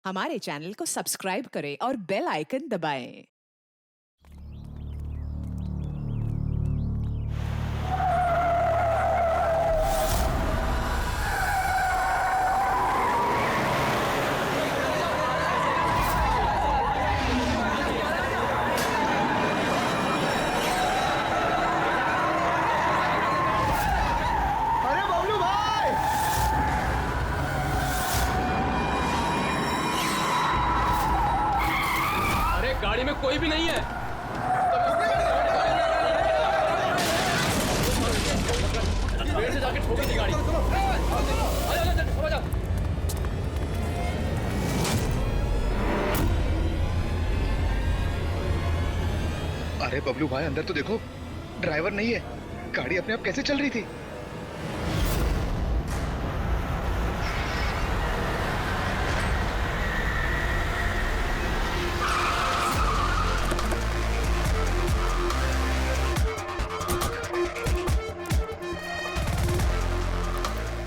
हमारे चैनल को सब्सक्राइब करें और बेल आइकन दबाएं। गाड़ी में कोई भी नहीं है। पेड़ से जाके ठोकी थी गाड़ी। अरे बबलू भाई, अंदर तो देखो, ड्राइवर नहीं है। गाड़ी अपने आप कैसे चल रही थी?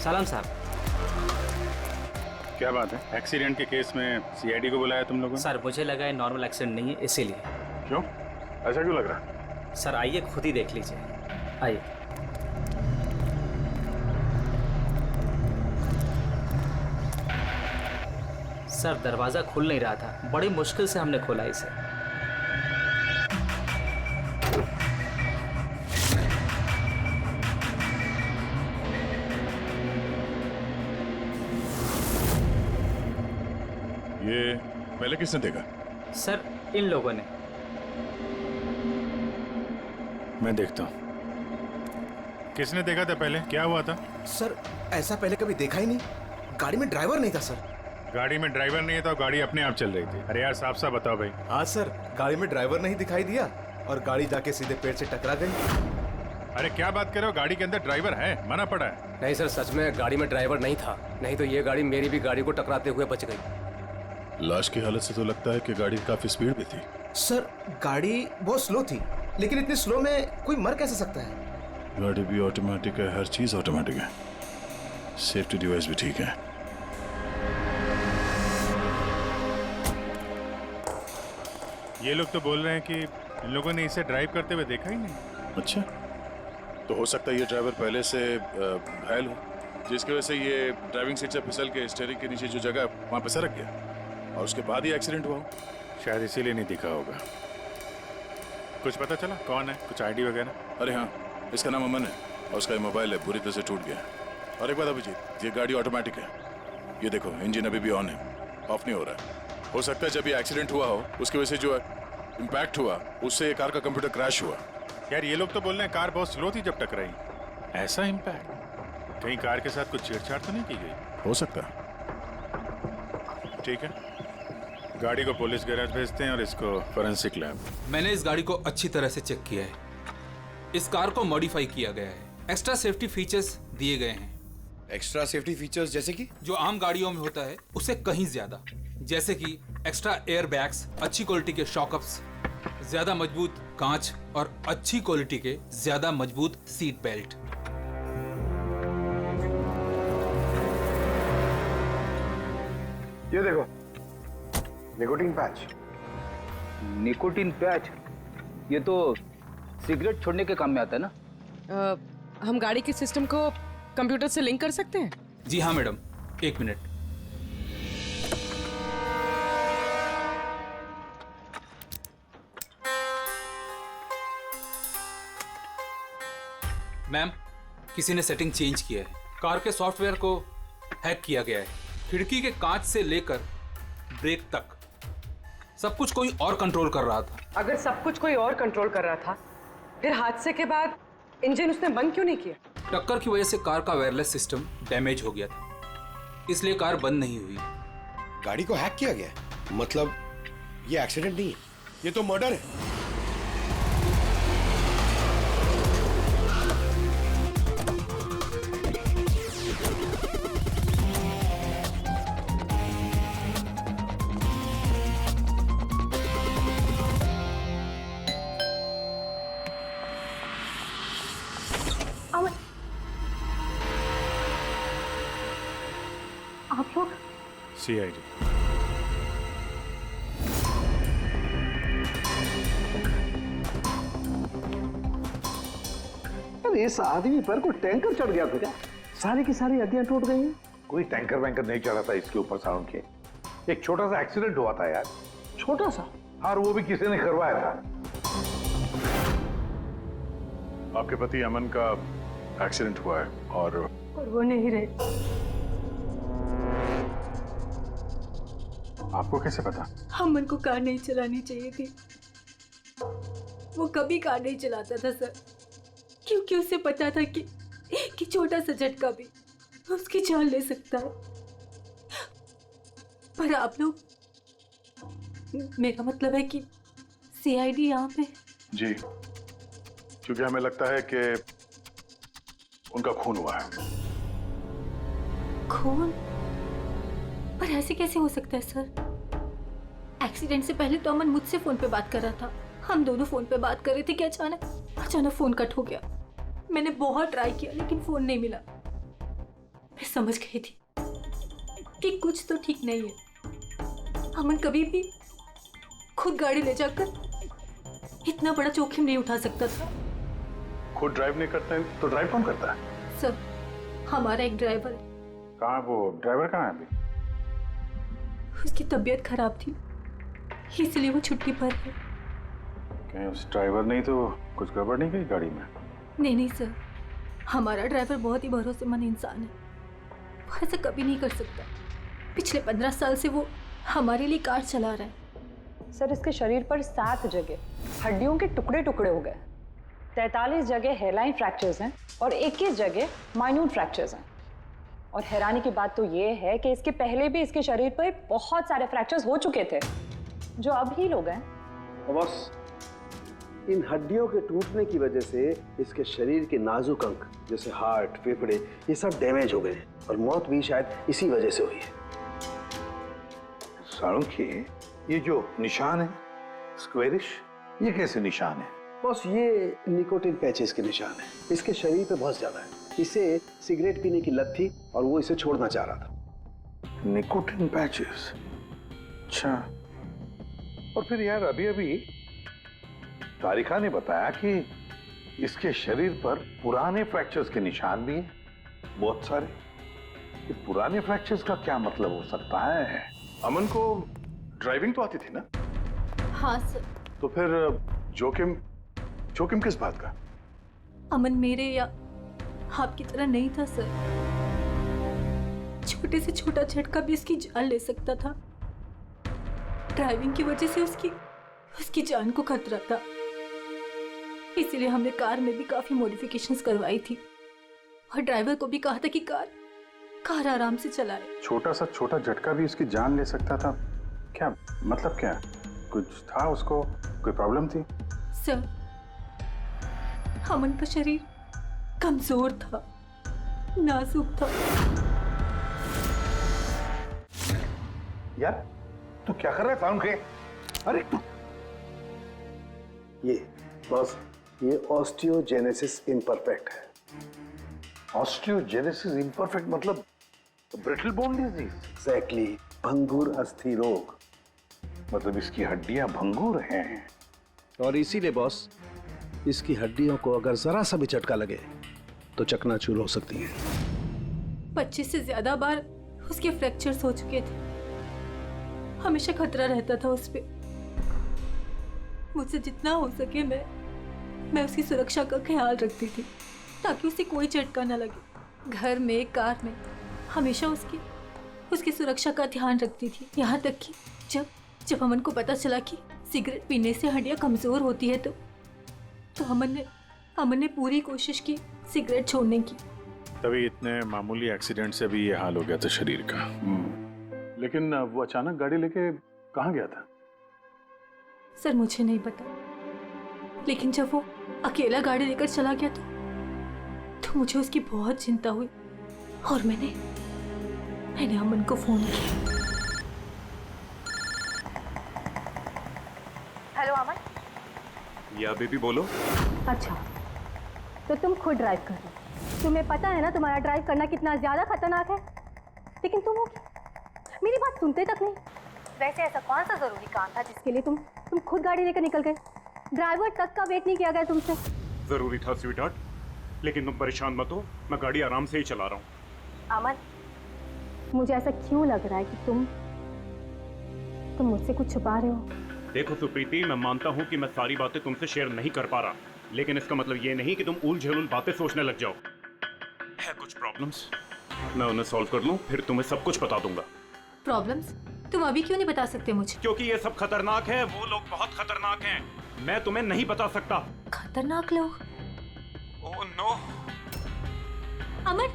सलाम साहब। क्या बात है? एक्सीडेंट के केस में सीआईडी को बुलाया तुम लोगों ने? सर मुझे लगा है नॉर्मल एक्सीडेंट नहीं है, इसीलिए। क्यों? ऐसा क्यों लग रहा है? सर आइए खुद ही देख लीजिए, आइए। सर दरवाजा खुल नहीं रहा था, बड़ी मुश्किल से हमने खोला इसे। ये पहले किसने देखा? सर इन लोगों ने। मैं देखता हूँ। किसने देखा था पहले? क्या हुआ था? सर ऐसा पहले कभी देखा ही नहीं। गाड़ी में ड्राइवर नहीं था सर। गाड़ी में ड्राइवर नहीं है तो गाड़ी अपने आप चल रही थी। अरे यार साफ साफ बताओ भाई। हाँ सर, गाड़ी में ड्राइवर नहीं दिखाई दिया और गाड़ी जाके सीधे पेड़ से टकरा गई। अरे क्या बात कर रहे हो? गाड़ी के अंदर ड्राइवर है, मना पड़ा है। नहीं सर, सच में गाड़ी में ड्राइवर नहीं था, नहीं तो ये गाड़ी मेरी भी गाड़ी को टकराते हुए बच गई। लाश की हालत से तो लगता है कि गाड़ी काफी स्पीड में थी। सर गाड़ी बहुत स्लो थी, लेकिन इतनी स्लो में कोई मर कैसे सकता है? गाड़ी भी ऑटोमेटिक है, हर चीज ऑटोमेटिक है, सेफ्टी डिवाइस भी ठीक है। ये लोग तो बोल रहे हैं कि इन लोगों ने इसे ड्राइव करते हुए देखा ही नहीं। अच्छा, तो हो सकता है ये ड्राइवर पहले से घायल हो, जिसकी वजह से ये ड्राइविंग सीट से फिसल के स्टीयरिंग के नीचे जो जगह वहां पे सरक गया और उसके बाद ही एक्सीडेंट हुआ हो। शायद इसीलिए नहीं दिखा होगा। कुछ पता चला कौन है? कुछ आईडी वगैरह? अरे हाँ, इसका नाम अमन है और उसका ये मोबाइल है पूरी तरह से टूट गया। और एक बात अभिजीत, ये गाड़ी ऑटोमेटिक है, ये देखो इंजन अभी भी ऑन है, ऑफ नहीं हो रहा है। हो सकता है जब ये एक्सीडेंट हुआ हो उसकी वजह से जो इम्पैक्ट हुआ उससे ये कार का कंप्यूटर क्रैश हुआ। यार ये लोग तो बोल रहे हैं कार बहुत स्लो थी जब टकराई। ऐसा इम्पैक्ट? कहीं कार के साथ कुछ छेड़छाड़ तो नहीं की गई? हो सकता है। ठीक है, गाड़ी को पुलिस गैराज भेजते हैं और इसको फोरेंसिक लैब। मैंने इस गाड़ी को अच्छी तरह से चेक किया है। इस कार को मॉडिफाई किया गया है, एक्स्ट्रा सेफ्टी फीचर्स दिए गए हैं। एक्स्ट्रा सेफ्टी फीचर्स जैसे कि? जो आम गाड़ियों में होता है उससे कहीं ज्यादा, जैसे कि एक्स्ट्रा एयर बैग्स, अच्छी क्वालिटी के शॉकअप्स, ज्यादा मजबूत कांच और अच्छी क्वालिटी के ज्यादा मजबूत सीट बेल्ट। ये देखो, निकोटीन पैच। Nicotine patch? ये तो सिगरेट छोड़ने के काम में आता है ना? हम गाड़ी के सिस्टम को कंप्यूटर से लिंक कर सकते हैं? जी हाँ मैडम, एक मिनट। मैम, किसी ने सेटिंग चेंज किया है। कार के सॉफ्टवेयर को हैक किया गया है। खिड़की के कांच से लेकर ब्रेक तक सब कुछ कोई और कंट्रोल कर रहा था। अगर सब कुछ कोई और कंट्रोल कर रहा था, फिर हादसे के बाद इंजन उसने बंद क्यों नहीं किया? टक्कर की वजह से कार का वायरलेस सिस्टम डैमेज हो गया था, इसलिए कार बंद नहीं हुई। गाड़ी को हैक किया गया? मतलब ये एक्सीडेंट नहीं है, ये तो मर्डर है। सीआईडी। इस आदमी पर कोई टैंकर चढ़ गया था क्या? सारी की सारी हड्डियां टूट गई हैं। कोई टैंकर वैंकर नहीं चढ़ा था इसके ऊपर साउंड के। एक छोटा सा एक्सीडेंट हुआ था यार। छोटा सा? और वो भी किसी ने करवाया था। आपके पति अमन का एक्सीडेंट हुआ है और वो नहीं रहे। आपको कैसे पता? अमन को कार नहीं चलानी चाहिए थी। वो कभी कार नहीं चलाता था सर, क्योंकि उसे पता था कि छोटा सा झटका भी उसकी जान ले सकता है। पर आप लोग, मेरा मतलब है कि सीआईडी यहाँ पे। जी, क्योंकि हमें लगता है कि उनका खून हुआ है। खून? पर ऐसे कैसे हो सकता है सर? एक्सीडेंट से पहले तो अमन मुझसे फोन पे बात कर रहा था, हम दोनों फोन पे बात कर रहे थे कि अचानक फोन कट हो गया। मैंने बहुत ट्राई किया लेकिन फोन नहीं मिला। मैं समझ गई थी कि कुछ तो ठीक नहीं है। अमन कभी भी खुद गाड़ी ले जाकर इतना बड़ा जोखिम नहीं उठा सकता था। खुद ड्राइव नहीं करते हैं तो ड्राइव कौन करता है? सर, हमारा एक ड्राइवर है। कहाँ वो ड्राइवर कहाँ है अभी? उसकी तबीयत खराब थी, इसलिए वो छुट्टी पर है। कहीं उस ड्राइवर नहीं तो कुछ गड़बड़ नहीं गई गाड़ी में? नहीं सर, हमारा ड्राइवर बहुत ही भरोसेमंद इंसान है। वो ऐसा कभी नहीं कर सकता। पिछले 15 साल से वो हमारे लिए कार चला रहा है। सर, इसके शरीर पर 7 जगह हड्डियों के टुकड़े टुकड़े हो गए। 43 जगह हेयरलाइन फ्रैक्चर्स हैं और 21 जगह माइन्यूट फ्रैक्चर्स हैं। और हैरानी की बात तो ये है कि इसके पहले भी इसके शरीर पर बहुत सारे फ्रैक्चर्स हो चुके थे जो अब हील हो गए। बस इन हड्डियों के टूटने की वजह से इसके शरीर के नाजुक अंग जैसे हार्ट, फेफड़े, ये सब डैमेज हो गए और मौत भी शायद इसी वजह से हुई है। साळुंखे, ये जो निशान है स्क्वेरिश, ये कैसे निशान है? बस ये निकोटिन पैचेस के निशान है। इसके शरीर पे बहुत ज्यादा है। इसे सिगरेट पीने की लत थी और वो इसे छोड़ना चाह रहा था। Nicotine patches? अच्छा। और फिर यार अभी तारिका ने बताया कि इसके शरीर पर पुराने फ्रैक्चर्स के निशान भी हैं, बहुत सारे। ये पुराने फ्रैक्चर्स का क्या मतलब हो सकता है? अमन को ड्राइविंग तो आती थी ना? हाँ सर। तो फिर जोखिम किस बात का? अमन मेरे या आपकी तरह नहीं था सर। छोटे से छोटा झटका भी उसकी जान ले सकता था। ड्राइविंग की वजह से उसकी जान को खतरा था। इसीलिए हमने कार में भी काफी मॉडिफिकेशंस करवाई थी और ड्राइवर को भी कहा था कि कार आराम से चलाए। छोटा झटका भी उसकी जान ले सकता था? क्या मतलब? क्या कुछ था उसको? कोई प्रॉब्लम थी? सर, अमन का शरीर कमजोर था, नाजुक था। यार तू क्या कर रहा है साउंड के? अरे तू ये ऑस्टियोजेनेसिस इम्परफेक्ट है। ऑस्टियोजेनेसिस इम्परफेक्ट मतलब ब्रिटल बोन डिजीज? एग्जैक्टली, भंगुर अस्थि रोग। मतलब इसकी हड्डियां भंगुर हैं। और इसीलिए बॉस, इसकी हड्डियों को अगर जरा सा भी झटका लगे तो चकनाचूर हो सकती हैं। 25 से ज्यादा बार उसके फ्रैक्चर्स हो चुके थे। हमेशा खतरा रहता था उस पे। मुझसे जितना हो सके मैं उसकी सुरक्षा का ख्याल रखती थी ताकि उसे कोई झटका न लगे। घर में, कार में हमेशा उसकी सुरक्षा का ध्यान रखती थी। यहाँ तक कि जब अमन को पता चला कि सिगरेट पीने से हड्डियाँ कमजोर होती है तो अमन ने पूरी कोशिश की सिगरेट छोड़ने की। तभी इतने मामूली एक्सीडेंट से भी ये हाल हो गया था शरीर का। लेकिन वो अचानक गाड़ी लेके कहाँ गया था? सर, मुझे नहीं पता, लेकिन जब वो अकेला गाड़ी लेकर चला गया तो मुझे उसकी बहुत चिंता हुई और मैंने अमन को फोन किया। हेलो अमन। या बेबी बोलो। अच्छा, तो तुम खुद ड्राइव कर रहे हो। तुम्हें पता है ना तुम्हारा ड्राइव करना कितना ज्यादा खतरनाक है, लेकिन तुम मेरी बात सुनते तक नहीं। वैसे ऐसा कौन सा जरूरी काम था जिसके लिए तुम खुद गाड़ी लेकर निकल गए? ड्राइवर तक का वेट नहीं किया गया तुमसे। जरूरी था स्वीटहार्ट, लेकिन तुम परेशान मत हो, मैं गाड़ी आराम से ही चला रहा हूँ। अमन, मुझे ऐसा क्यों लग रहा है कि तुम मुझसे कुछ छुपा रहे हो? देखो सुप्रीति, मैं मानता हूँ कि मैं सारी बातें तुमसे शेयर नहीं कर पा रहा, लेकिन इसका मतलब ये नहीं कि तुम उल झुल बातें सोचने लग जाओ। है कुछ प्रॉब्लम्स, मैं उन्हें सॉल्व कर लूँ, फिर तुम्हें सब कुछ बता दूंगा। प्रॉब्लम्स? तुम अभी क्यों नहीं बता सकते मुझे? क्योंकि ये सब खतरनाक है, वो लोग बहुत खतरनाक हैं, मैं तुम्हें नहीं बता सकता। खतरनाक लोग? Oh no. Aman,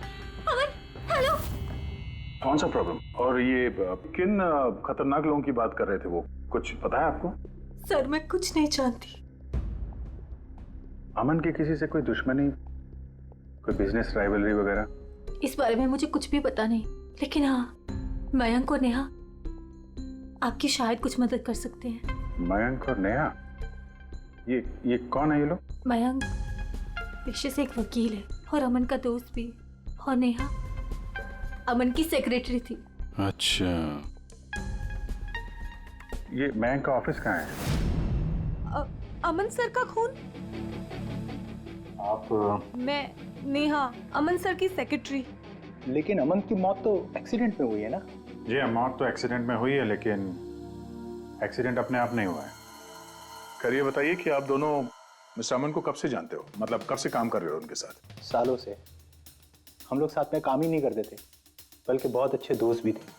Aman, hello. कौन सा प्रॉब्लम? और ये किन खतरनाक लोगों की बात कर रहे थे वो? कुछ पता है आपको? सर, मैं कुछ नहीं जानती। अमन की किसी से कोई दुश्मनी, कोई बिजनेस राइवलरी वगैरह? इस बारे में मुझे कुछ भी पता नहीं, लेकिन हाँ, मयंक और नेहा आपकी शायद कुछ मदद कर सकते हैं। मयंक और नेहा? ये कौन है ये लोग? मयंक पेशे से एक वकील है और अमन का दोस्त भी, और नेहा अमन की सेक्रेटरी थी। अच्छा, ये मयंक का ऑफिस कहाँ है? अमन सर का खून? आप? मैं नेहा, अमन सर की सेक्रेटरी। लेकिन अमन की मौत तो एक्सीडेंट में हुई है ना? जी, मौत तो एक्सीडेंट में हुई है, लेकिन एक्सीडेंट अपने आप नहीं हुआ है। करिए बताइए कि आप दोनों मिस्टर अमन को कब से जानते हो? मतलब कब से काम कर रहे हो उनके साथ? सालों से। हम लोग साथ में काम ही नहीं करते थे, बल्कि बहुत अच्छे दोस्त भी थे।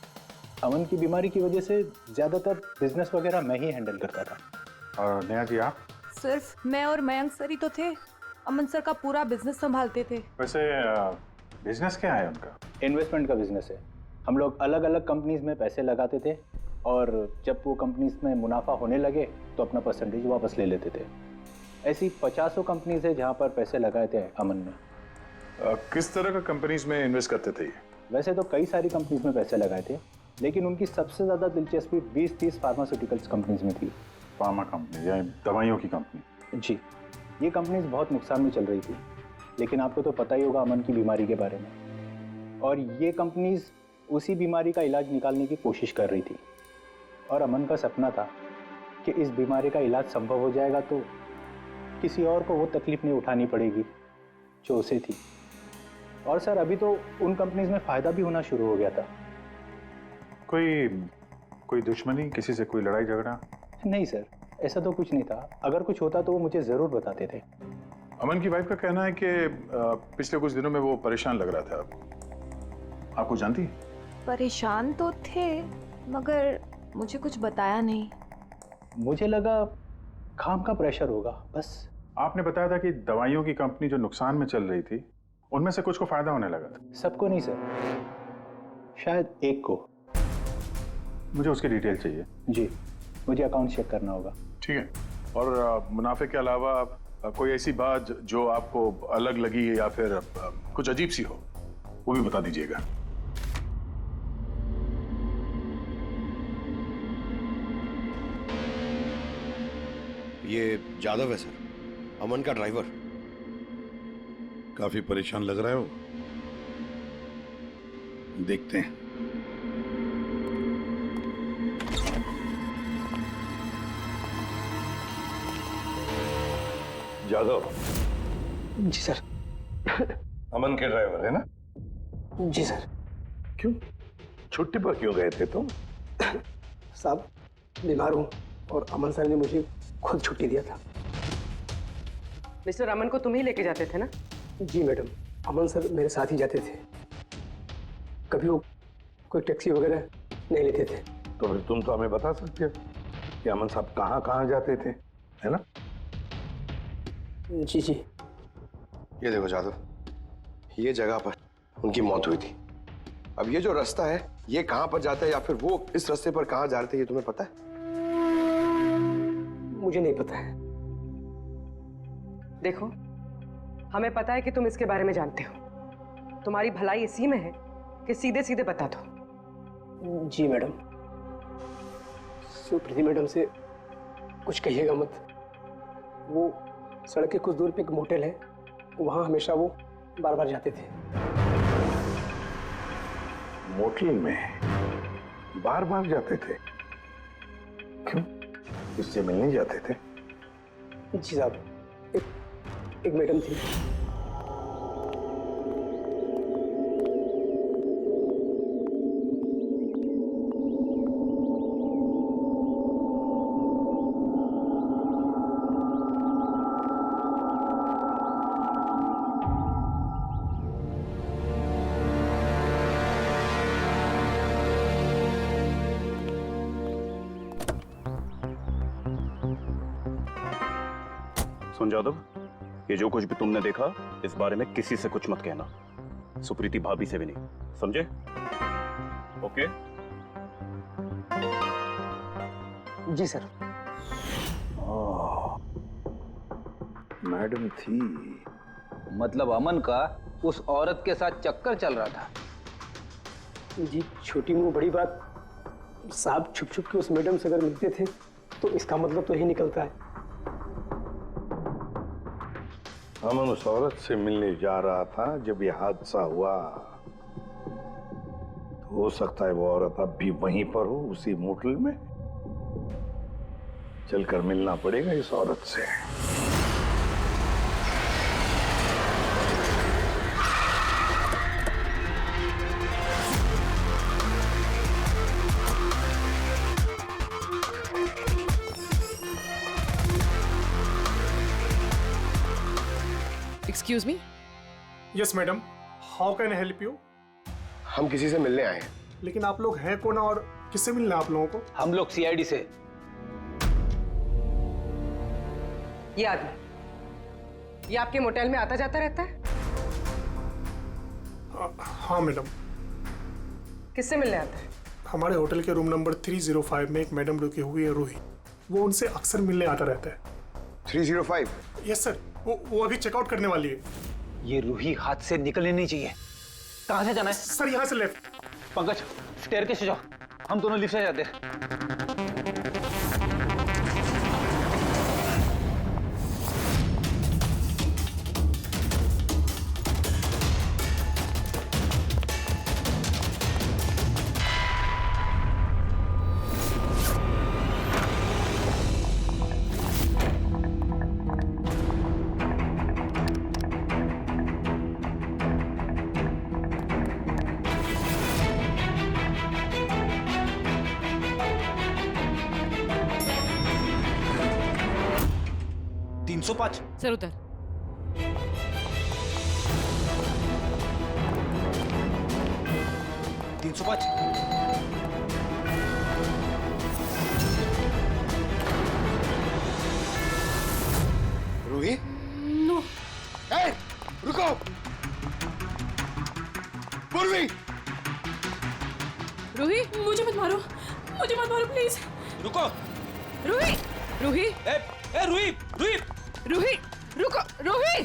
अमन की बीमारी की वजह से ज़्यादातर बिजनेस वगैरह मैं ही हैंडल करता था। और नेहा जी आप? सिर्फ मैं और मयंक सर ही तो थे, अमन सर का पूरा बिजनेस संभालते थे। वैसे बिजनेस क्या है उनका? इन्वेस्टमेंट का बिजनेस है। हम लोग अलग अलग कंपनीज में पैसे लगाते थे, और जब वो कंपनीज में मुनाफा होने लगे तो अपना परसेंटेज वापस ले लेते थे। ऐसी 50 कंपनीज है जहाँ पर पैसे लगाए थे अमन ने। किस तरह का कंपनीज में इन्वेस्ट करते थे ये? वैसे तो कई सारी कंपनीज में पैसे लगाए थे, लेकिन उनकी सबसे ज़्यादा दिलचस्पी 20-30 फार्मास्यूटिकल्स कंपनीज में थी। फार्मा कंपनी या दवाइयों की कंपनी? जी, ये कंपनीज बहुत नुकसान में चल रही थी, लेकिन आपको तो पता ही होगा अमन की बीमारी के बारे में। और ये कंपनीज उसी बीमारी का इलाज निकालने की कोशिश कर रही थी, और अमन का सपना था कि इस बीमारी का इलाज संभव हो जाएगा तो किसी और को वो तकलीफ नहीं उठानी पड़ेगी जो उसे थी। और सर, अभी तो उन कंपनीज में फ़ायदा भी होना शुरू हो गया था। कोई दुश्मनी, किसी से कोई लड़ाई झगड़ा? नहीं सर, ऐसा तो कुछ नहीं था। अगर कुछ होता तो वो मुझे ज़रूर बताते थे। अमन की वाइफ का कहना है कि पिछले कुछ दिनों में वो परेशान लग रहा था। आपको जानती? परेशान तो थे, मगर मुझे कुछ बताया नहीं। मुझे लगा काम का प्रेशर होगा बस। आपने बताया था कि दवाइयों की कंपनी जो नुकसान में चल रही थी, उनमें से कुछ को फायदा होने लगा था। सबको नहीं सर, शायद एक को। मुझे उसकी डिटेल चाहिए। जी, मुझे अकाउंट चेक करना होगा। ठीक है। और मुनाफे के अलावा कोई ऐसी बात जो आपको अलग लगी या फिर कुछ अजीब सी हो, वो भी बता दीजिएगा। ये जादव है सर, अमन का ड्राइवर। काफी परेशान लग रहा है वो। देखते हैं। जादव? जी सर। अमन के ड्राइवर है ना? जी सर। क्यों, छुट्टी पर क्यों गए थे तुम? साहब, बीमार हूँ और अमन सर ने मुझे खुद छुट्टी दिया था। मिस्टर अमन को तुम ही लेके जाते थे ना? जी मैडम, अमन सर मेरे साथ ही जाते थे। कभी वो कोई टैक्सी वगैरह नहीं लेते थे। तो फिर तुम तो हमें बता सकते हो कि अमन साहब कहाँ कहाँ जाते थे, है ना? जी जी। ये देखो जादव, ये जगह पर उनकी मौत हुई थी। अब ये जो रास्ता है, ये कहाँ पर जाता है, या फिर वो इस रास्ते पर कहाँ जा रहे थे, ये तुम्हें पता है? मुझे नहीं पता है। देखो, हमें पता है कि तुम इसके बारे में जानते हो। तुम्हारी भलाई इसी में है कि सीधे सीधे बता दो। जी मैडम। सुप्रीति मैडम से कुछ कहिएगा मत। वो सड़क के कुछ दूर पे एक मोटेल है, वहां हमेशा वो बार बार जाते थे। मोटेल में बार बार जाते थे? क्यों, इससे मिलने जाते थे? जी साहब, एक मैडम थी, सुन जादव, ये जो कुछ भी तुमने देखा इस बारे में किसी से कुछ मत कहना, सुप्रीति भाभी से भी नहीं, समझे? ओके? जी सर। मैडम थी, मतलब अमन का उस औरत के साथ चक्कर चल रहा था। जी छोटी मुंह बड़ी बात, साहब छुप छुप के उस मैडम से अगर मिलते थे तो इसका मतलब तो यही निकलता है। अमन उस औरत से मिलने जा रहा था जब ये हादसा हुआ। तो हो सकता है वो औरत अब भी वहीं पर हो, उसी मोटल में। चलकर मिलना पड़ेगा इस औरत से। Excuse me? Yes madam, how can I help you? हम किसी से मिलने आए हैं। लेकिन आप लोग हैं कौन और किससे मिलना है आप लोगों को? हम लोग सीआईडी से। ये आदमी, ये आपके मोटेल में आता जाता रहता है? हाँ मैडम। किससे मिलने आता है? हमारे होटल के रूम नंबर 305 में एक मैडम रुकी हुई है, रूही। वो उनसे अक्सर मिलने आता रहता है। 305? यस सर, वो अभी चेकआउट करने वाली है। ये रूही हाथ से निकलनी नहीं चाहिए। कहाँ से जाना है? सर यहाँ से लेफ्ट। पंकज, स्टेयरकेस से जाओ, हम दोनों लिफ्ट से जाते हैं। सर उधर। रूही? नो। ए, रुको! पूर्वी! रूही, मुझे मत मारो, प्लीज। रुको। रूही, रूही, रूही, रूही, रूही, रुको, रूही।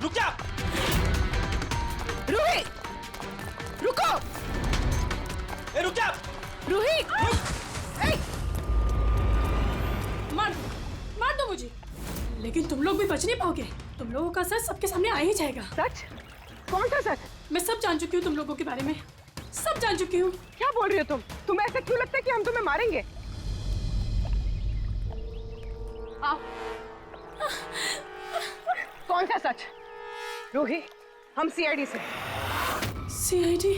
रुक जा। रूही, रुको। रुक जा। रूही, मार दो मुझे, लेकिन तुम लोग भी बच नहीं पाओगे। तुम लोगों का सच सबके सामने आ ही जाएगा। सच? कौन सा सच? मैं सब जान चुकी हूँ तुम लोगों के बारे में, सब जान चुकी हूँ। क्या बोल रही हो तुम? तुम्हें ऐसा क्यों लगता है कि हम तुम्हें मारेंगे? आओ। कौन सा सच? रूही, हम सीआईडी से। सीआईडी?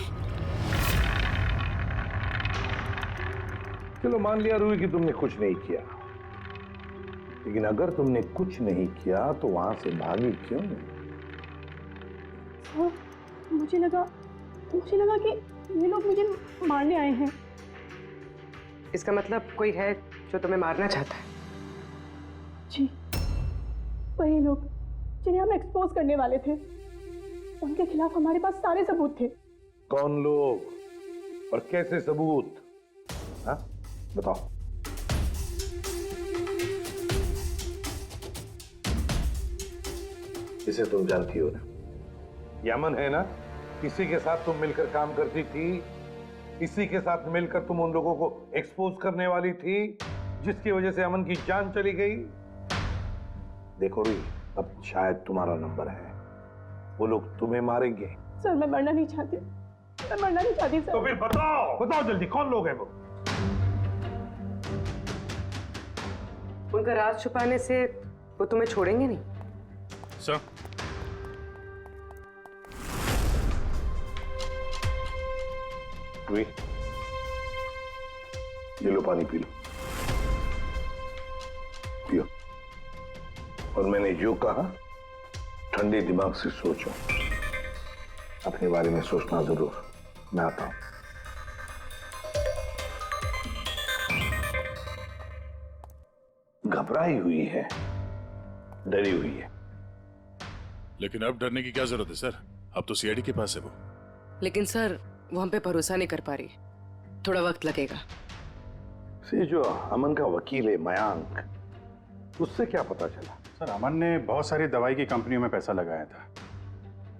चलो मान लिया रूही कि तुमने कुछ नहीं किया, लेकिन अगर तुमने कुछ नहीं किया तो वहां से भागी क्यों? मुझे लगा कि ये लोग मुझे मारने आए हैं। इसका मतलब कोई है जो तुम्हें मारना चाहता है? जी, वही लोग जिन्हें हम एक्सपोज करने वाले थे। उनके खिलाफ हमारे पास सारे सबूत थे। कौन लोग और कैसे सबूत? हाँ, बताओ। इसे तुम जानती हो ना, यमन है ना, इसी के साथ तुम मिलकर काम करती थी, इसी के साथ मिलकर तुम उन लोगों को एक्सपोज करने वाली थी जिसकी वजह से अमन की जान चली गई। देखो भी, अब शायद तुम्हारा नंबर है, वो लोग तुम्हें मारेंगे। सर मैं मरना नहीं चाहती, सर। तो फिर बताओ जल्दी, कौन लोग हैं वो? उनका राज छुपाने से वो तुम्हें छोड़ेंगे नहीं। सर, ये लो पानी पी लो, पियो। और मैंने जो कहा ठंडे दिमाग से सोचो, अपने बारे में सोचना जरूर। मैं आता हूं। घबराई हुई है, डरी हुई है। लेकिन अब डरने की क्या जरूरत है सर? अब तो सीआईडी के पास है वो। लेकिन सर वो हम पे भरोसा नहीं कर पा रही, थोड़ा वक्त लगेगा। से जो अमन का वकील है मयांक, उससे क्या पता चला? सर अमन ने बहुत सारी दवाई की कंपनियों में पैसा लगाया था,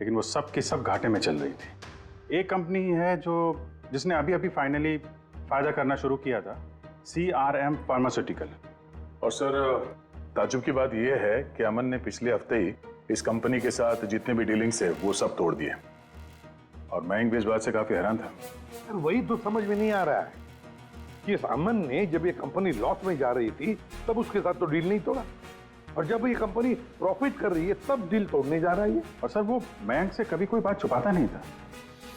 लेकिन वो सब की सब घाटे में चल रही थी। एक कंपनी है जिसने अभी अभी फाइनली फायदा करना शुरू किया था, CRM फार्मास्यूटिकल। और सर ताजुब की बात यह है कि अमन ने पिछले हफ्ते ही इस कंपनी के साथ जितने भी डीलिंग्स है वो सब तोड़ दिए, और मयंक भी इस बात से काफी हैरान था। वही तो समझ में नहीं आ रहा है कि इस अमन ने जब ये कंपनी लॉस में जा रही थी तब उसके साथ तो डील नहीं तोड़ा, और जब ये कंपनी प्रॉफिट कर रही है तब डील तोड़ने जा रहा है। और सर वो मयंक से कभी कोई बात छुपाता नहीं था,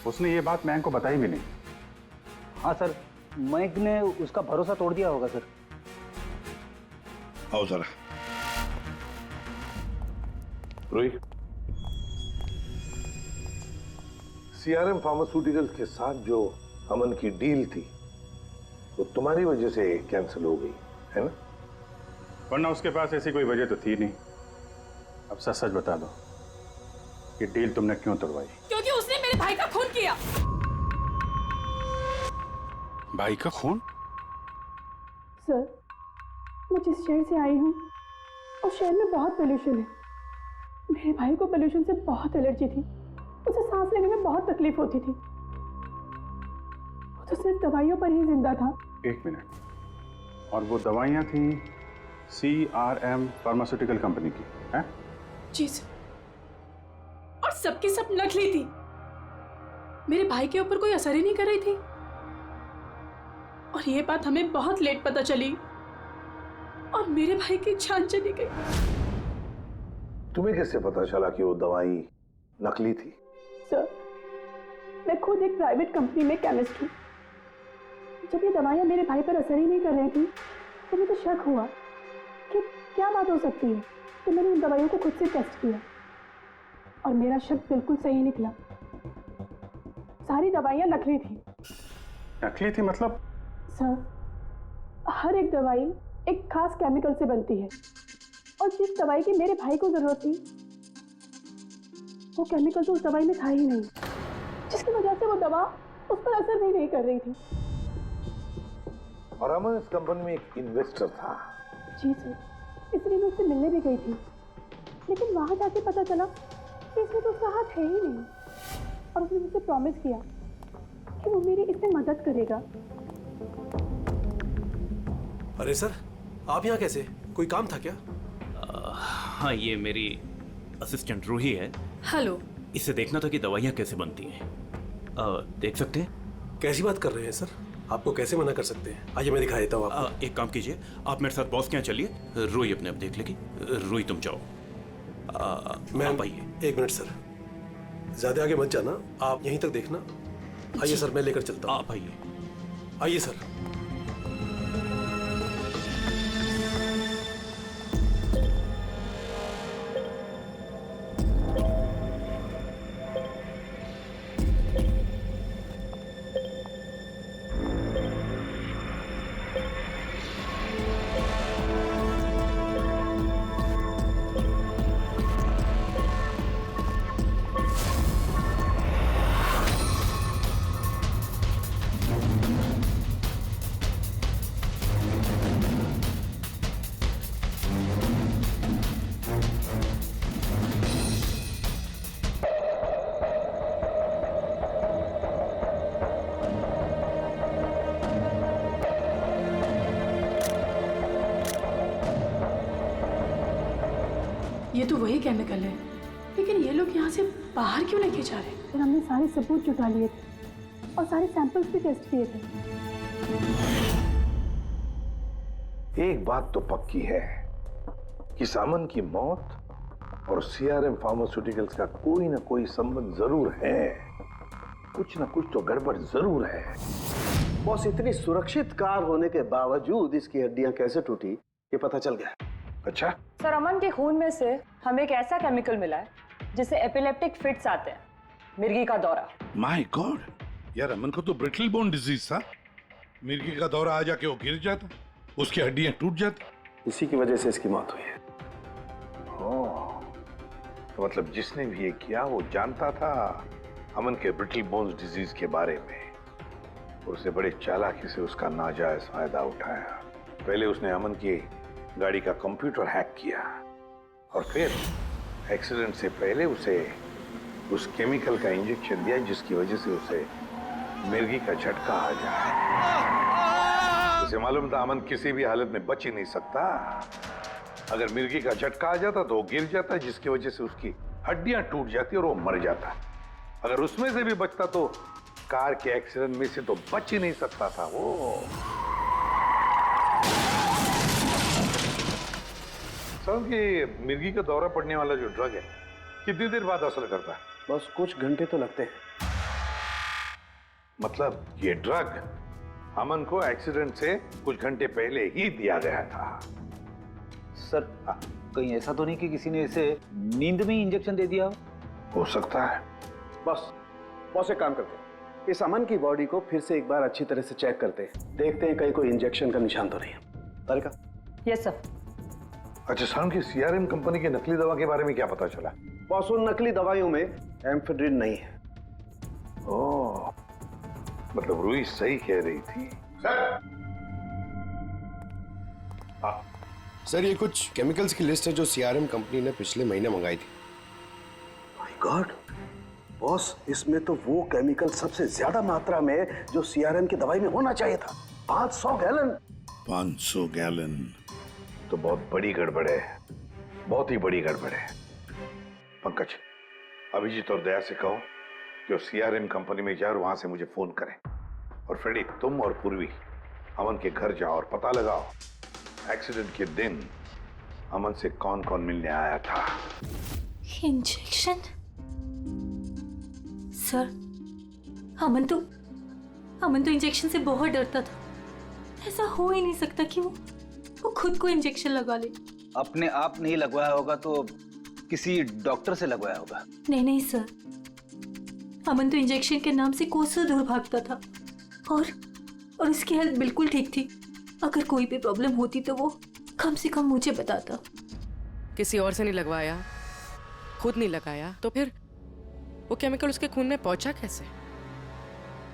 उसने ये बात मयंक को बताई भी नहीं। हाँ सर, मयंक ने उसका भरोसा तोड़ दिया होगा सर। आओ जरा। रोही, CRM फार्मास्यूटिकल्स के साथ जो अमन की डील थी वो तुम्हारी वजह से कैंसिल हो गई है ना? वरना उसके पास ऐसी कोई वजह तो थी नहीं। अब सच सच बता दो कि डील तुमने क्यों तोड़वाई? क्योंकि उसने मेरे भाई का खून किया। भाई का खून? सर, मैं जिस शहर से आई हूँ उस शहर में बहुत पोल्यूशन है। मेरे भाई को पोल्यूशन से बहुत एलर्जी थी, उसे सांस लेने में बहुत तकलीफ होती थी। वो तो सिर्फ दवाइयों पर ही जिंदा था। एक मिनट, और वो दवाइयाँ थी CRM फार्मास्यूटिकल कंपनी की, हैं? जी सर, और सबकी सब नकली थी। मेरे भाई के ऊपर कोई असर ही नहीं कर रही थी, और ये बात हमें बहुत लेट पता चली, और मेरे भाई की जान चली गई। तुम्हें कैसे पता चला कि वो दवाई नकली थी? सर, मैं खुद एक प्राइवेट कंपनी में केमिस्ट हूँ। जब ये दवाइयाँ मेरे भाई पर असर ही नहीं कर रही थी तो मुझे शक हुआ कि क्या बात हो सकती है, तो मैंने उन दवाइयों को खुद से टेस्ट किया और मेरा शक बिल्कुल सही निकला। सारी दवाइयाँ नकली थी। नकली थी मतलब? सर, हर एक दवाई एक खास केमिकल से बनती है, और जिस दवाई की मेरे भाई को जरूरत थी वो केमिकल तो उस दवाई में था ही नहीं, जिसकी वजह से वो दवा उस पर असर भी नहीं कर रही थी। और अमन इस कंपनी में एक इन्वेस्टर था। जी सर, इसलिए मैं उससे मिलने भी गई थी, लेकिन वहां जाके पता चला कि इसमें तो उसका हाथ है ही नहीं, और उसने मुझसे प्रॉमिस किया कि वो मेरी इसमें मदद करेगा। अरे सर, आप यहाँ कैसे? कोई काम था क्या? हाँ, ये मेरी असिस्टेंट रूही है। हेलो। इसे देखना था कि दवाइयाँ कैसे बनती हैं। देख सकते हैं? कैसी बात कर रहे हैं सर? आपको कैसे मना कर सकते हैं? आइए मैं दिखा देता हूँ आपको। एक काम कीजिए, आप मेरे साथ बॉस के यहाँ चलिए, रूही अपने आप देख लेगी। रूही तुम जाओ। मैम आइए। एक मिनट सर, ज्यादा आगे मत जाना, आप यहीं तक देखना। आइए सर, मैं लेकर चलता हूँ। आप आइए। आइए सर। ये तो वही केमिकल है, लेकिन ये लोग यहाँ से बाहर क्यों लेके जा रहे हैं? फिर हमने सारे सबूत जुटा लिए थे और सारे सैंपल्स भी टेस्ट किए थे। एक बात तो पक्की है कि सामन की मौत और CRM फार्मास्यूटिकल्स का कोई ना कोई संबंध जरूर है। कुछ ना कुछ तो गड़बड़ जरूर है। बॉस, इतनी सुरक्षित कार होने के बावजूद इसकी हड्डियां कैसे टूटी ये पता चल गया। अच्छा सर, अमन के खून में से हमें एक ऐसा केमिकल मिला है जिससे एपिलेप्टिक फिट्स आते हैं, मिर्गी का दौरा। माय गॉड, यार अमन को तो ब्रिटल बोन डिजीज था। मिर्गी का दौरा आ जाके वो गिर जाता, उसकी हड्डियां टूट जाती। इसी की वजह से इसकी मौत हुई है। ओह, तो मतलब जिसने भी ये किया वो जानता था अमन के ब्रिटल बोन्स डिजीज के बारे में। उसे बड़े चालाकी से उसका नाजायज फायदा उठाया। पहले उसने अमन की गाड़ी का कंप्यूटर हैक किया और फिर एक्सीडेंट से पहले उसे उस केमिकल का इंजेक्शन दिया जिसकी वजह से उसे मिर्गी का झटका आ जाए। उसे मालूम था अमन किसी भी हालत में बच ही नहीं सकता। अगर मिर्गी का झटका आ जाता तो वो गिर जाता, जिसकी वजह से उसकी हड्डियां टूट जाती और वो मर जाता। अगर उसमें से भी बचता तो कार के एक्सीडेंट में से तो बच ही नहीं सकता था वो। समझ कि मिर्गी का दौरा पड़ने वाला जो ड्रग है कितनी देर बाद असर करता है? बस कुछ घंटे तो लगते हैं। मतलब ये ड्रग अमन को एक्सीडेंट से कुछ घंटे पहले ही दिया गया था। सर कहीं ऐसा तो नहीं कि किसी ने इसे नींद में इंजेक्शन दे दिया हो सकता है। बस एक काम करते हैं, इस अमन की बॉडी को फिर से एक बार अच्छी तरह से चेक करते हैं, देखते हैं कहीं कोई इंजेक्शन का निशान तो नहीं है। तारिका? Yes sir. अच्छा शाम की सीआरएम कंपनी की नकली दवा के बारे में क्या पता चला? बॉस उन नकली दवाइयों में एम्फेड्रिन नहीं है। ओह, मतलब रूही सही कह रही थी। सर ये कुछ केमिकल्स की लिस्ट है जो सीआरएम कंपनी ने पिछले महीने मंगाई थी। माय गॉड बॉस, इसमें तो वो केमिकल सबसे ज्यादा मात्रा में जो सीआरएम की दवाई में होना चाहिए था, 500 गैलन। 500 गैलन तो बहुत बड़ी गड़बड़ है, बहुत ही बड़ी गड़बड़ है। पंकज, अभिजीत और दया से कहो कि सीआरएम कंपनी में जाए और वहां से मुझे फोन करें। और फ्रेडी, तुम और पूर्वी अमन के घर जाओ और पता लगाओ एक्सीडेंट के दिन अमन से कौन कौन मिलने आया था। इंजेक्शन? सर, अमन तो इंजेक्शन से बहुत डरता था। ऐसा हो ही नहीं सकता कि वो खुद को इंजेक्शन लगा ले। अपने आप नहीं लगवाया होगा तो किसी डॉक्टर से लगवाया होगा। नहीं सर, अमन तो इंजेक्शन के नाम से कोसों दूर भागता था और उसकी हेल्थ बिल्कुल ठीक थी। अगर कोई भी प्रॉब्लम होती तो वो कम से कम मुझे बताता। किसी और से नहीं लगवाया, खुद नहीं लगाया, तो फिर वो केमिकल उसके खून में पहुंचा कैसे?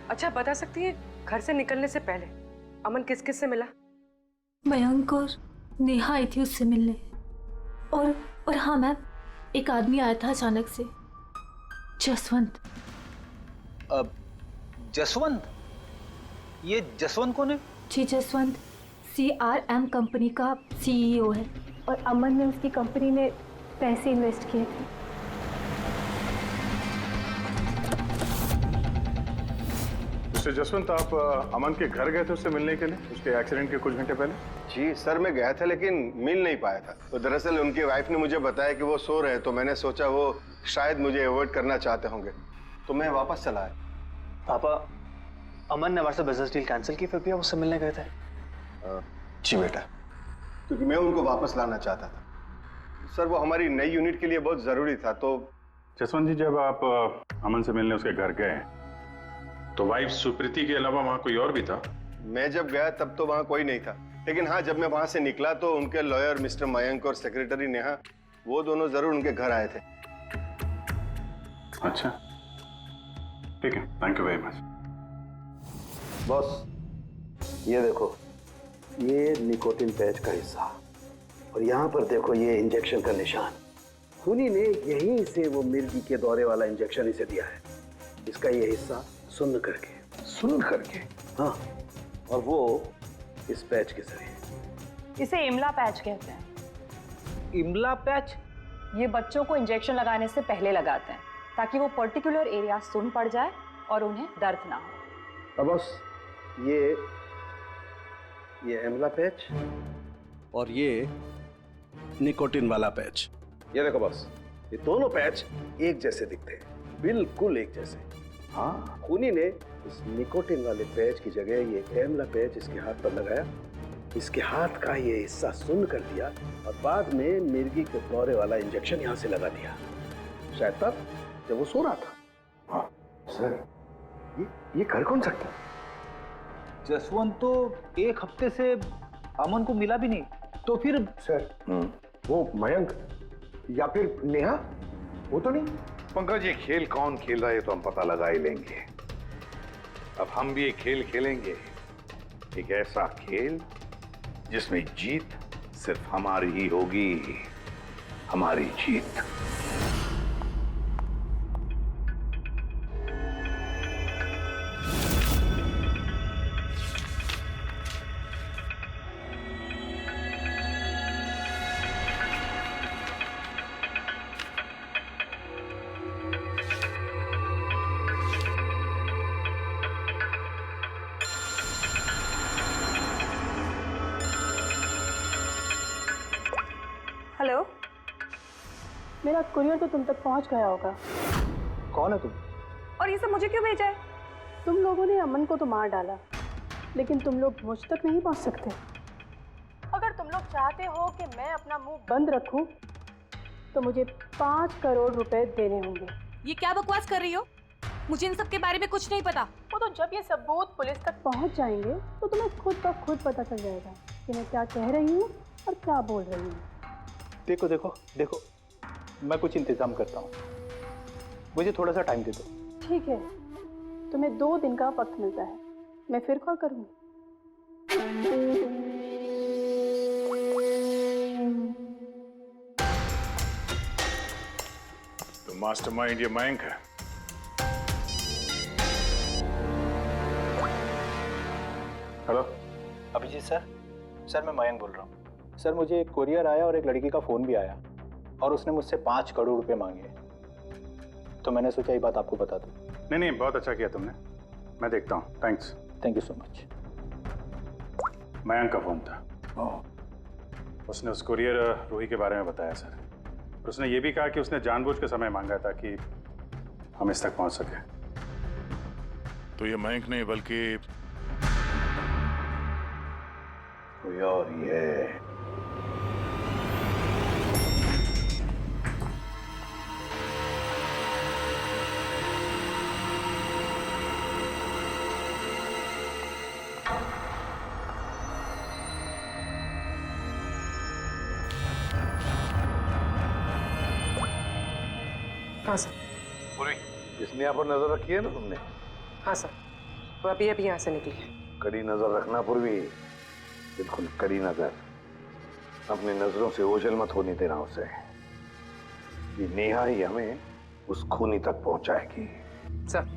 अच्छा बता सकती है, घर से निकलने से पहले अमन किस किस से मिला? मयंक और नेहा आई थी उससे मिलने। और हाँ मैम, एक आदमी आया था अचानक से, जसवंत। अब जसवंत? ये जसवंत कौन है? जी, जसवंत सीआरएम कंपनी का सीईओ है और अमन ने उसकी कंपनी में पैसे इन्वेस्ट किए थे। मिस्टर जसवंत, आप अमन के घर गए थे उससे मिलने के लिए उसके एक्सीडेंट के कुछ घंटे पहले? जी सर, मैं गया था लेकिन मिल नहीं पाया था। तो दरअसल उनकी वाइफ ने मुझे बताया कि वो सो रहे हैं, तो मैंने सोचा वो शायद मुझे अवॉइड करना चाहते होंगे, तो मैं वापस चला आया। पापा, अमन ने हमारे साथ बिजनेस डील कैंसिल की, फिर भी आप उससे मिलने गए थे? जी बेटा, क्योंकि मैं उनको वापस लाना चाहता था। सर वो हमारी नई यूनिट के लिए बहुत जरूरी था। तो जसवंत जी, जब आप अमन से मिलने उसके घर गए तो वाइफ सुप्रीति के अलावा वहां कोई और भी था? मैं जब गया तब तो वहां कोई नहीं था, लेकिन हाँ जब मैं वहां से निकला तो उनके लॉयर मिस्टर मयंक और सेक्रेटरी नेहा, वो दोनों जरूर उनके घर आए थे। अच्छा ठीक है, thank you very much. Boss ये देखो, ये निकोटिन पैच का हिस्सा और यहाँ पर देखो ये इंजेक्शन का निशान। खूनी ने यहीं से वो मिर्गी के दौरे वाला इंजेक्शन इसे दिया है। इसका ये हिस्सा सुन्न करके, हाँ, और वो इस पैच के जरिए। इसे इमला पैच कहते हैं। इमला पैच? ये बच्चों को इंजेक्शन लगाने से पहले लगाते हैं ताकि वो पर्टिकुलर एरिया सुन पड़ जाए और उन्हें दर्द ना हो। अब बस ये इमला पैच और ये निकोटिन वाला पैच, ये देखो बस, ये दोनों पैच एक जैसे दिखते हैं, बिल्कुल एक जैसे। हाँ, खूनी ने इस निकोटिन वाले पैच की जगह ये एमला पैच इसके हाथ पर लगाया, इसके हाथ का ये हिस्सा सुन्न कर दिया और बाद में मिर्गी के दौरे वाला इंजेक्शन यहाँ से लगा दिया, शायद तब जब वो सो रहा था। हाँ सर, ये कर कौन सकता? जसवंत तो एक हफ्ते से अमन को मिला भी नहीं। तो फिर सर वो मयंक या फिर नेहा, वो तो नहीं। पंकज, ये खेल कौन खेल रहा है तो हम पता लगा ही लेंगे। अब हम भी एक खेल खेलेंगे, एक ऐसा खेल जिसमें जीत सिर्फ हमारी ही होगी, हमारी जीत। हेलो, मेरा कुरियर तो तुम तक पहुंच गया होगा। कौन है तुम? और ये सब मुझे क्यों भेजा है? तुम लोगों ने अमन को तो मार डाला, लेकिन तुम लोग मुझ तक नहीं पहुंच सकते। अगर तुम लोग चाहते हो कि मैं अपना मुंह बंद रखूं, तो मुझे 5 करोड़ रुपए देने होंगे। ये क्या बकवास कर रही हो? मुझे इन सब के बारे में कुछ नहीं पता। वो तो जब ये सबूत पुलिस तक पहुंच जाएंगे तो तुम्हें खुद ब खुद पता चल जाएगा कि मैं क्या कह रही हूँ और क्या बोल रही हूँ। देखो देखो देखो, मैं कुछ इंतजाम करता हूँ, मुझे थोड़ा सा टाइम दे दो। ठीक है, तुम्हें 2 दिन का वक्त मिलता है, मैं फिर कॉल करूँगी। तो मास्टरमाइंड ये मयंक है। Hello Abhijit sir. सर मैं मयंक बोल रहा हूँ। सर मुझे एक कोरियर आया और एक लड़की का फ़ोन भी आया और उसने मुझसे 5 करोड़ रुपए मांगे, तो मैंने सोचा ये बात आपको बता दूँ। नहीं नहीं, बहुत अच्छा किया तुमने, मैं देखता हूँ। Thanks. Thank you so much. Mayank का फ़ोन था। उसने उस कोरियर रूही के बारे में बताया सर, और उसने ये भी कहा कि उसने जानबूझ के समय मांगा ताकि हम इस तक पहुँच सके। तो ये मयंक नहीं बल्कि कोई और ही है। हाँ सर। पूरी इसने यहाँ पर नजर रखी है ना तुमने? हाँ सर, वो अभी अभी यहाँ से निकली है। कड़ी नजर रखना पूर्वी, बिल्कुल कड़ी नजर। अपनी नजरों से ओझल मत होने देना उसे। ये नेहा ही हमें उस खूनी तक पहुंचाएगी। सर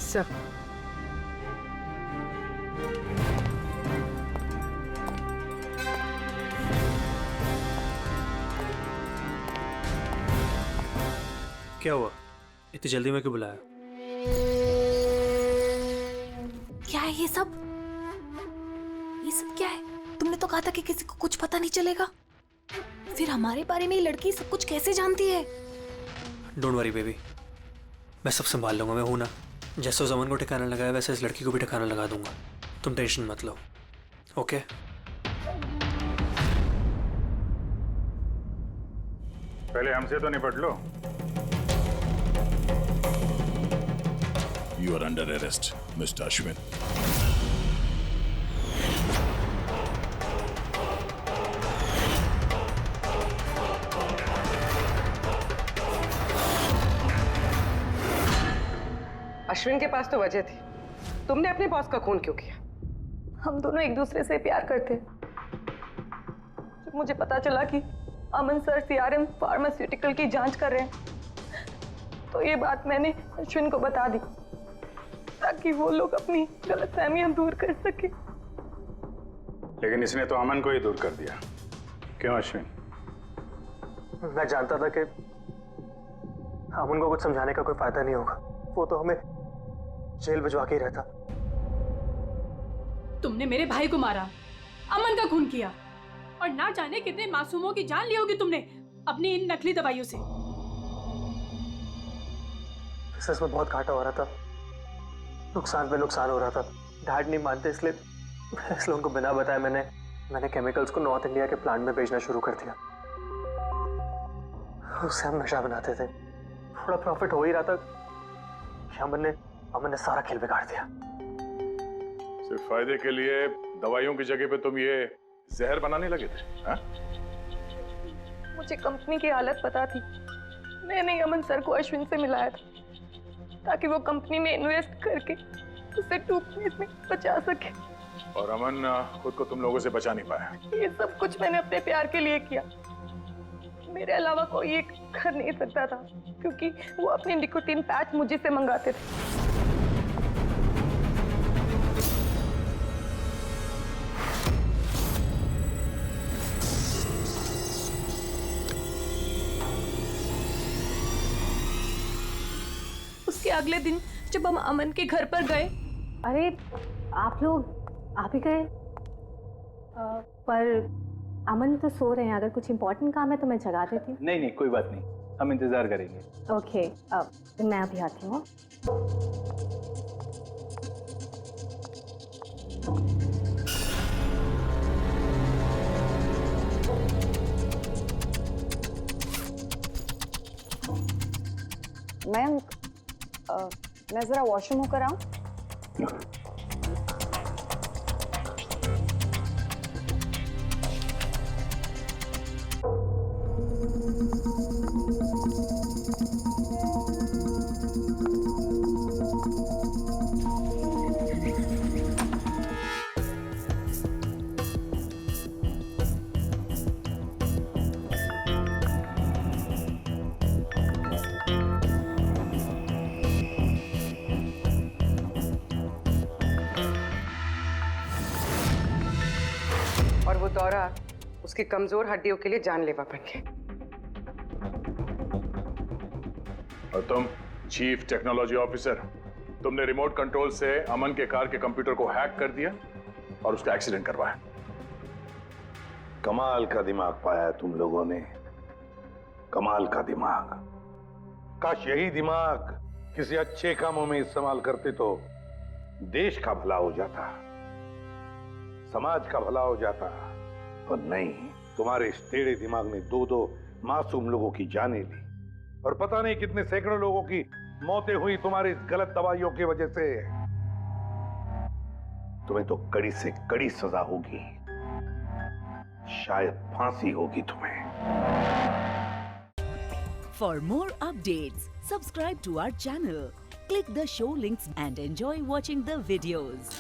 सर क्या हुआ? इतनी जल्दी में क्यों बुलाया? क्या है ये सब? ये सब क्या है? तुमने तो कहा था कि किसी को कुछ पता नहीं चलेगा, फिर हमारे बारे में ये लड़की सब कुछ कैसे जानती है? डोंट वरी बेबी, मैं सब संभाल लूंगा। मैं हूं ना, जैसे उस अमन को ठिकाना लगाया वैसे इस लड़की को भी ठिकाना लगा दूंगा। तुम टेंशन मत लो, ओके? पहले हमसे तो निपट लो। You are under arrest, Mr. Ashwin. Ashwin के पास तो वजह थी। तुमने अपने बॉस का खून क्यों किया? हम दोनों एक दूसरे से प्यार करते। जब मुझे पता चला कि अमन सर सीआरएम फार्मास्यूटिकल की जांच कर रहे हैं, तो ये बात मैंने अश्विन को बता दी ताकि वो लोग अपनी गलतफहमियां दूर कर सके। लेकिन इसने तो अमन को ही दूर कर दिया। क्यों अश्विन? मैं जानता था कि अमन को कुछ समझाने का कोई फायदा नहीं होगा। वो तो हमें जेल भिजवा के ही रहता। तुमने मेरे भाई को मारा, अमन का खून किया, और ना जाने कितने मासूमों की जान ली होगी तुमने अपनी इन नकली दवाइयों से। बिजनेस में बहुत घाटा हो रहा था, नुकसान पे नुकसान हो रहा था। डैड नहीं मानते, इसलिए उनको बिना बताए मैंने केमिकल्स को नॉर्थ इंडिया के प्लांट में भेजना शुरू कर दिया। उससे हम नशा बनाते थे, थोड़ा प्रॉफिट हो ही रहा था। अमन ने सारा खेल बिगाड़ दिया। सिर्फ फायदे के लिए दवाइयों की जगह पे तुम ये जहर बनाने लगे थे, हाँ? मुझे कंपनी की हालत पता थी। मैंने अमन सर को अश्विन से मिलाया था ताकि वो कंपनी में इन्वेस्ट करके उसे डूबने से बचा सके। और अमन खुद को तुम लोगों से बचा नहीं पाया। ये सब कुछ मैंने अपने प्यार के लिए किया। मेरे अलावा कोई ये कर नहीं सकता था, क्योंकि वो अपने निकोटीन पैच मुझे से मंगाते थे। उसके अगले दिन जब हम अमन के घर पर गए। अरे आप लोग आ भी गए, पर अमन तो सो रहे हैं। अगर कुछ इम्पोर्टेंट काम है तो मैं जगा देती हूँ। नहीं, कोई बात नहीं, हम इंतजार करेंगे। ओके, मैं अभी आती हूँ। मैं जरा वॉशरूम होकर आऊं। और वो दौरा उसकी कमजोर हड्डियों के लिए जानलेवा बन गया। और तुम चीफ टेक्नोलॉजी ऑफिसर, तुमने रिमोट कंट्रोल से अमन के कार के कंप्यूटर को हैक कर दिया और उसका एक्सीडेंट करवाया। कमाल का दिमाग पाया है तुम लोगों ने, कमाल का दिमाग। काश यही दिमाग किसी अच्छे कामों में इस्तेमाल करते तो देश का भला हो जाता, समाज का भला हो जाता। पर नहीं, तुम्हारे इस टेढ़े दिमाग ने दो मासूम लोगों की जानें ली, और पता नहीं कितने सैकड़ों लोगों की मौतें हुई तुम्हारी इस गलत दवाइयों की वजह से। तुम्हें तो कड़ी से कड़ी सजा होगी, शायद फांसी होगी तुम्हें। For more updates, subscribe to our channel, click the show links and enjoy watching the videos.